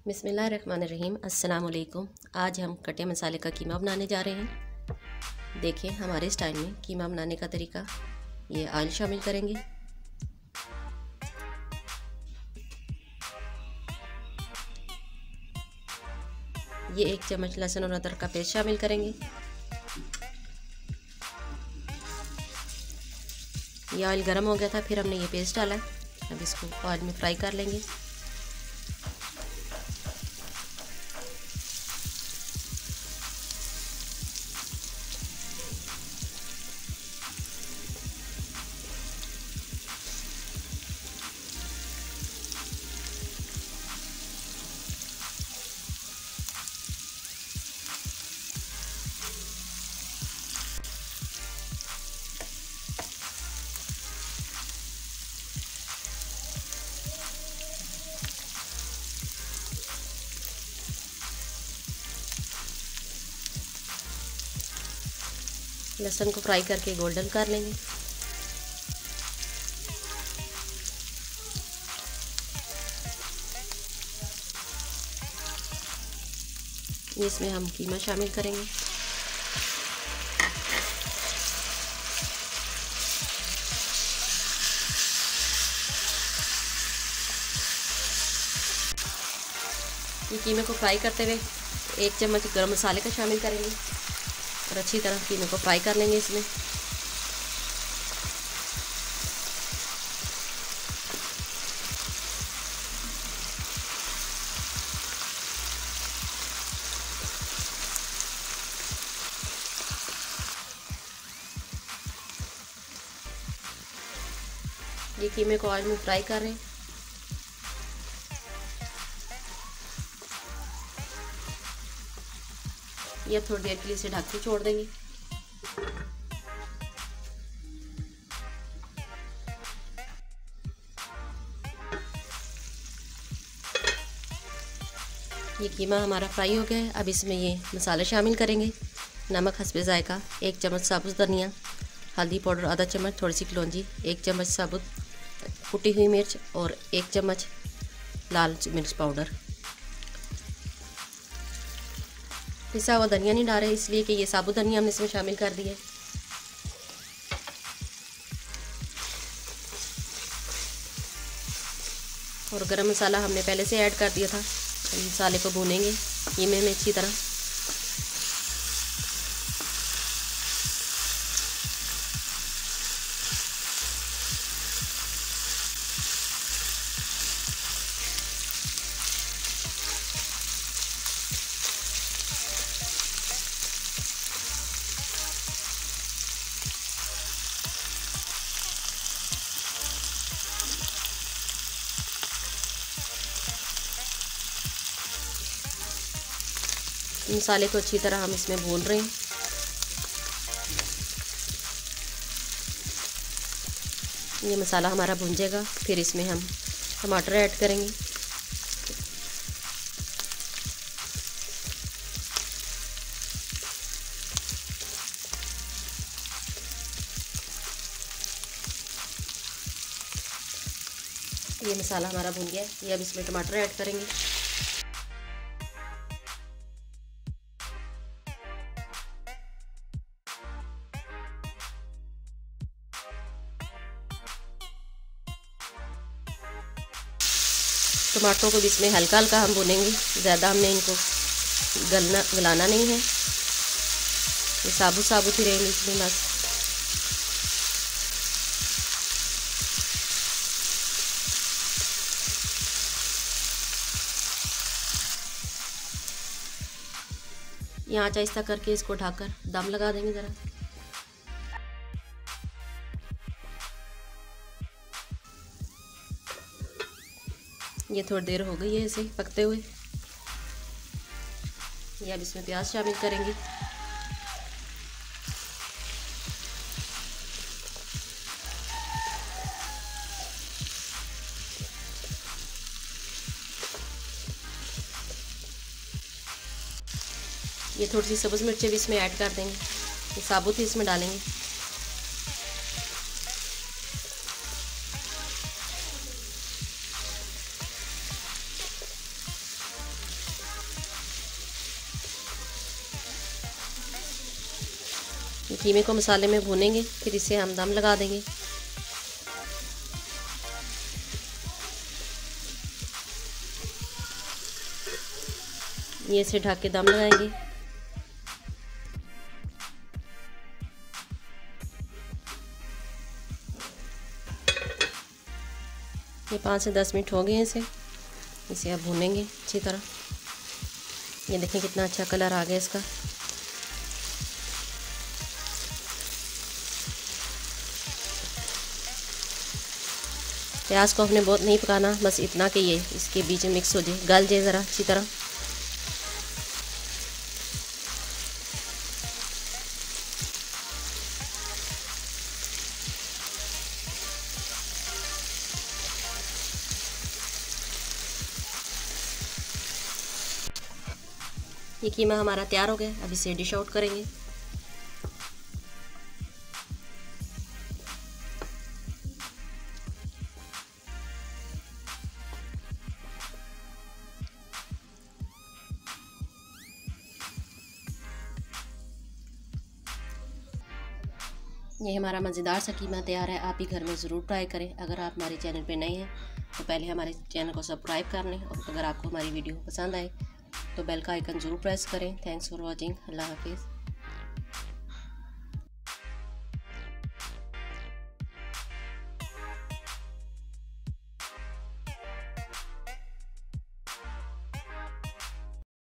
बिस्मिल्लाहिर्रहमानिर्रहीम। अस्सलाम वालेकुम। आज हम कटे मसाले का कीमा बनाने जा रहे हैं। देखिए हमारे स्टाइल में कीमा बनाने का तरीका। ये ऑयल शामिल करेंगे, ये 1 चम्मच लहसुन और अदरक का पेस्ट शामिल करेंगे। ये ऑयल गर्म हो गया था, फिर हमने ये पेस्ट डाला है। अब इसको ऑयल में फ्राई कर लेंगे। लहसुन को फ्राई करके गोल्डन कर लेंगे। इसमें हम कीमा शामिल करेंगे। ये कीमे को फ्राई करते हुए 1 चम्मच गरम मसाले का शामिल करेंगे और अच्छी तरह कीमे को फ्राई कर लेंगे। इसमें ये कीमे को ऑयल में फ्राई कर रहे हैं। ये थोड़ी देर के लिए इसे ढक के छोड़ देंगे। ये कीमा हमारा फ्राई हो गया है। अब इसमें ये मसाले शामिल करेंगे। नमक हस्बे जायका, 1 चम्मच साबुत धनिया, हल्दी पाउडर आधा चम्मच, थोड़ी सी कलौंजी, 1 चम्मच साबुत कुटी हुई मिर्च और 1 चम्मच लाल मिर्च पाउडर। पिसा हुआ धनिया नहीं डाल रहे इसलिए कि ये साबुत धनिया हमने इसमें शामिल कर दिया है। और गरम मसाला हमने पहले से ऐड कर दिया था। मसाले को भूनेंगे कीमे में अच्छी तरह। मसाले को अच्छी तरह हम इसमें भून रहे हैं। ये मसाला हमारा भून जाएगा, फिर इसमें हम टमाटर ऐड करेंगे। ये मसाला हमारा भून गया है। ये अब इसमें टमाटर ऐड करेंगे। टमाटरों को भी इसमें हल्का हल्का हम भूनेंगे, ज़्यादा हमने इनको गलाना नहीं है। ये साबुत साबुत ही रहेंगे इसमें बस। यहाँ आहिस्ता करके इसको ढककर दम लगा देंगे ज़रा। ये थोड़ी देर हो गई है इसे पकते हुए। ये अब इसमें प्याज शामिल करेंगे। ये थोड़ी सी सब्ज़ मिर्चें भी इसमें ऐड कर देंगे। ये साबुत ही इसमें डालेंगे। ये कीमे को मसाले में भूनेंगे, फिर इसे हम दम लगा देंगे। ये इसे ढक के दम लगाएंगे। ये 5 से 10 मिनट हो गए हैं इसे अब भूनेंगे अच्छी तरह। ये देखें कितना अच्छा कलर आ गया इसका। प्याज को हमने बहुत नहीं पकाना, बस इतना कि ये इसके बीच में मिक्स हो जाए, गल जाए ज़रा अच्छी तरह। ये कीमा हमारा तैयार हो गया, अब इसे डिश आउट करेंगे। ये हमारा मज़ेदार सा कीमा तैयार है। आप ही घर में ज़रूर ट्राई करें। अगर आप हमारे चैनल पे नए हैं तो पहले हमारे चैनल को सब्सक्राइब कर लें, और अगर आपको हमारी वीडियो पसंद आए तो बेल का आइकन ज़रूर प्रेस करें। Thanks for watching. अल्लाह हाफिज़।